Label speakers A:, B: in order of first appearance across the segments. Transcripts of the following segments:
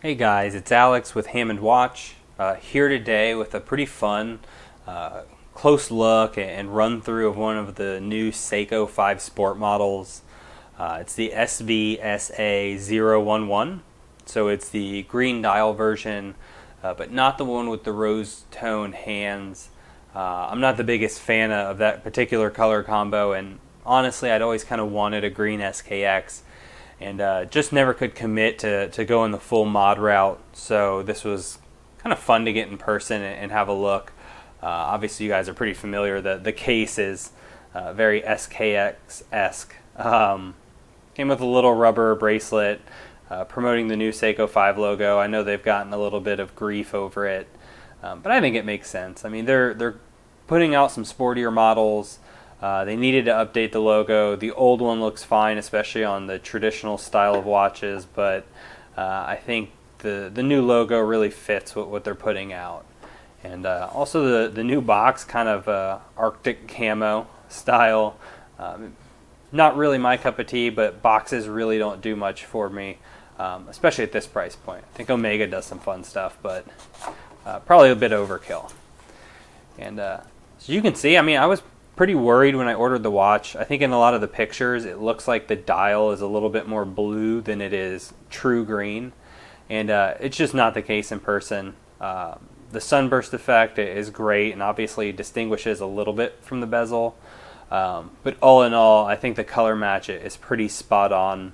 A: Hey guys, it's Alex with Hammond Watch, here today with a pretty fun close look and run through of one of the new Seiko 5 Sport models. It's the SBSA011, so it's the green dial version, but not the one with the rose tone hands. I'm not the biggest fan of that particular color combo, and honestly I'd always kind of wanted a green SKX. And just never could commit to going the full mod route, so this was kind of fun to get in person and have a look. Obviously you guys are pretty familiar. The case is very SKX-esque. Came with a little rubber bracelet promoting the new Seiko 5 logo. I know they've gotten a little bit of grief over it, but I think it makes sense. I mean, they're putting out some sportier models. They needed to update the logo. The old one looks fine, especially on the traditional style of watches, but I think the new logo really fits what they're putting out. And also the new box, kind of Arctic camo style. Not really my cup of tea, but boxes really don't do much for me, especially at this price point. I think Omega does some fun stuff, but probably a bit overkill. And so you can see, I mean, I was pretty worried when I ordered the watch. I think in a lot of the pictures it looks like the dial is a little bit more blue than it is true green, and it's just not the case in person. The sunburst effect is great and obviously distinguishes a little bit from the bezel, but all in all I think the color match is pretty spot on.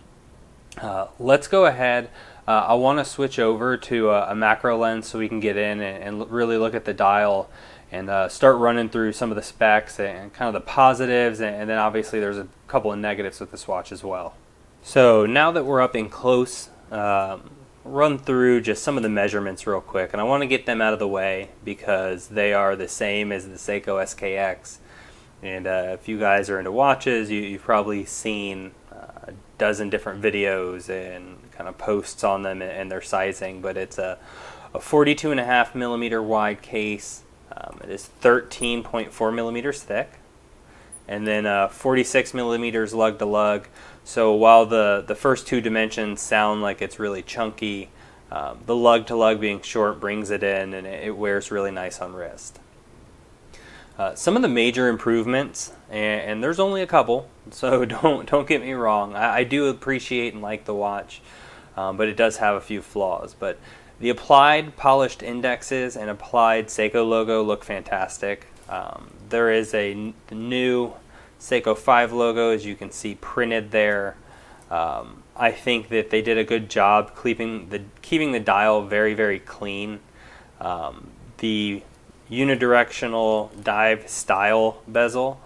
A: Let's go ahead. I want to switch over to a macro lens so we can get in and really look at the dial and start running through some of the specs and kind of the positives, and then obviously there's a couple of negatives with this watch as well. So now that we're up in close, run through just some of the measurements real quick, and I want to get them out of the way because they are the same as the Seiko SKX. And if you guys are into watches, you've probably seen a dozen different videos and kind of posts on them and their sizing, but it's a 42.5 millimeter wide case. It is 13.4 millimeters thick, and then 46 millimeters lug to lug. So while the first two dimensions sound like it's really chunky, the lug to lug being short brings it in, and it wears really nice on wrist. Some of the major improvements, and there's only a couple, so don't get me wrong. I do appreciate and like the watch, but it does have a few flaws. But the applied polished indexes and applied Seiko logo look fantastic. There is a new Seiko 5 logo, as you can see, printed there. I think that they did a good job keeping the dial very, very clean. The unidirectional dive style bezel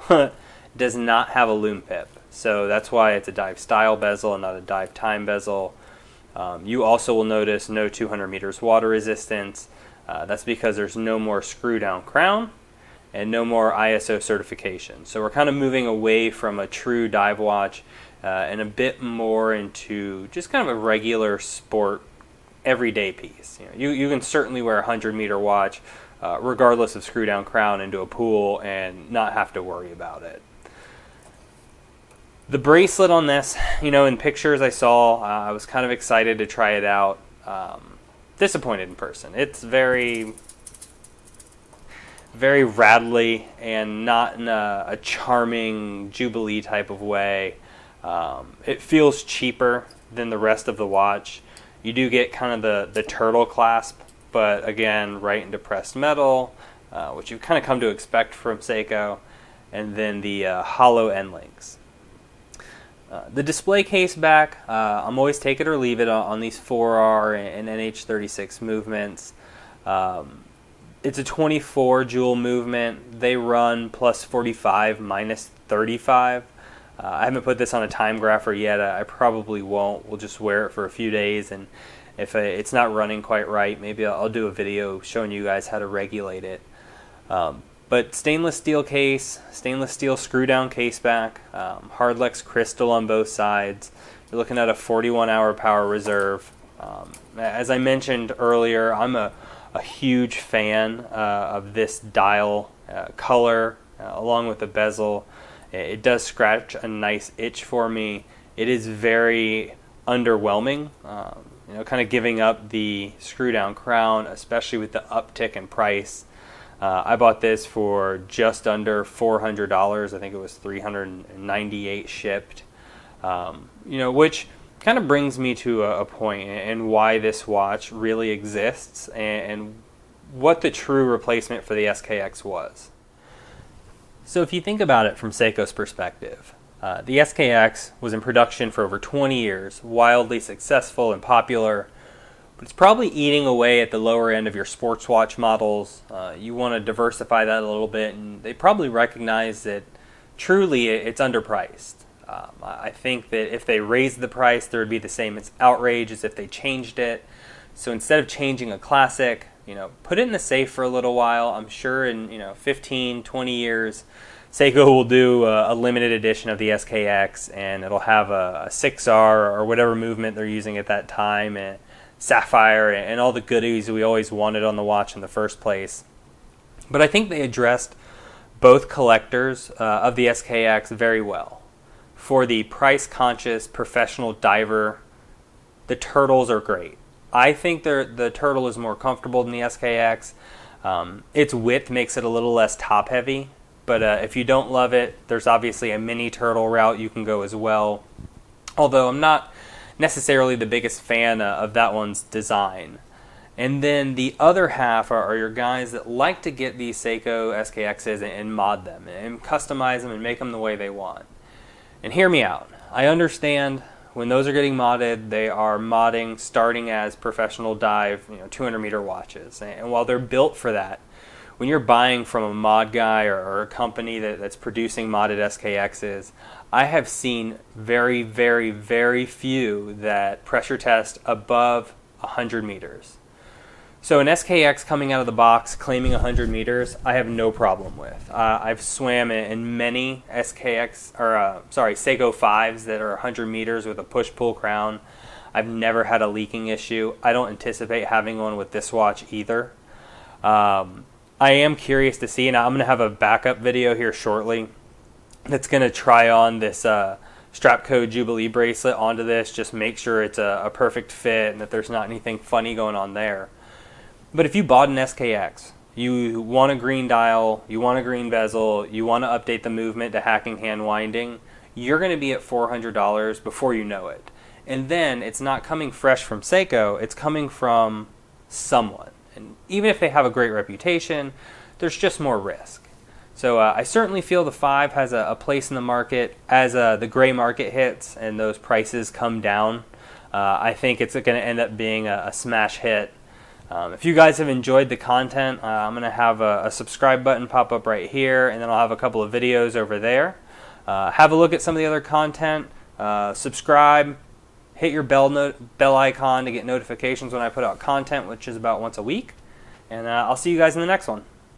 A: does not have a lume pip, so that's why it's a dive style bezel and not a dive time bezel. You also will notice no 200 meters water resistance. That's because there's no more screw down crown and no more ISO certification. So we're kind of moving away from a true dive watch and a bit more into just kind of a regular sport everyday piece. You can certainly wear a 100-meter watch regardless of screw down crown into a pool and not have to worry about it. The bracelet on this, in pictures I saw, I was kind of excited to try it out. Disappointed in person. It's very, very rattly and not in a charming Jubilee type of way. It feels cheaper than the rest of the watch. You do get kind of the turtle clasp, but again, right into pressed metal, which you've kind of come to expect from Seiko, and then the hollow end links. The display case back, I'm always take it or leave it on these 4R and NH36 movements. It's a 24 jewel movement. They run plus 45, minus 35. I haven't put this on a time grapher yet. I probably won't. We'll just wear it for a few days, and if it's not running quite right, maybe I'll do a video showing you guys how to regulate it. But stainless steel case, stainless steel screw down case back, Hardlex crystal on both sides. You're looking at a 41-hour power reserve. As I mentioned earlier, I'm a huge fan of this dial color along with the bezel. It does scratch a nice itch for me. It is very underwhelming. You know, kind of giving up the screw down crown, especially with the uptick in price. I bought this for just under $400. I think it was $398 shipped. You know, which kind of brings me to a point and why this watch really exists and what the true replacement for the SKX was. So if you think about it from Seiko's perspective, the SKX was in production for over 20 years, wildly successful and popular, but it's probably eating away at the lower end of your sports watch models. You want to diversify that a little bit, and they probably recognize that truly it's underpriced. I think that if they raised the price, there would be the same outrage as if they changed it. So instead of changing a classic, you know, put it in the safe for a little while. I'm sure in 15, 20 years, Seiko will do a limited edition of the SKX, and it'll have a 6R or whatever movement they're using at that time, and sapphire and all the goodies we always wanted on the watch in the first place. But I think they addressed both collectors of the SKX very well. For the price-conscious professional diver, the turtles are great. I think the turtle is more comfortable than the SKX. Its width makes it a little less top-heavy, but if you don't love it, there's obviously a mini turtle route you can go as well. Although I'm not necessarily the biggest fan of that one's design. And then the other half are your guys that like to get these Seiko SKXs and mod them and customize them and make them the way they want. And hear me out. I understand when those are getting modded, they are modding starting as professional dive, 200-meter watches. And while they're built for that, when you're buying from a mod guy or a company that's producing modded SKXs, I have seen very, very, very few that pressure test above 100 meters. So an SKX coming out of the box claiming 100 meters, I have no problem with. I've swam in many Seiko 5s that are 100 meters with a push-pull crown. I've never had a leaking issue. I don't anticipate having one with this watch either. I am curious to see, and I'm going to have a backup video here shortly that's going to try on this strapcode Jubilee bracelet onto this, just make sure it's a perfect fit and that there's not anything funny going on there. But if you bought an SKX, you want a green dial, you want a green bezel, you want to update the movement to hacking hand winding, you're going to be at $400 before you know it. And then it's not coming fresh from Seiko, it's coming from someone. And even if they have a great reputation, there's just more risk. So I certainly feel the 5 has a place in the market as the gray market hits and those prices come down. I think it's going to end up being a smash hit. If you guys have enjoyed the content, I'm going to have a subscribe button pop up right here, and then I'll have a couple of videos over there. Have a look at some of the other content. Subscribe. Hit your bell icon to get notifications when I put out content, which is about once a week. And I'll see you guys in the next one.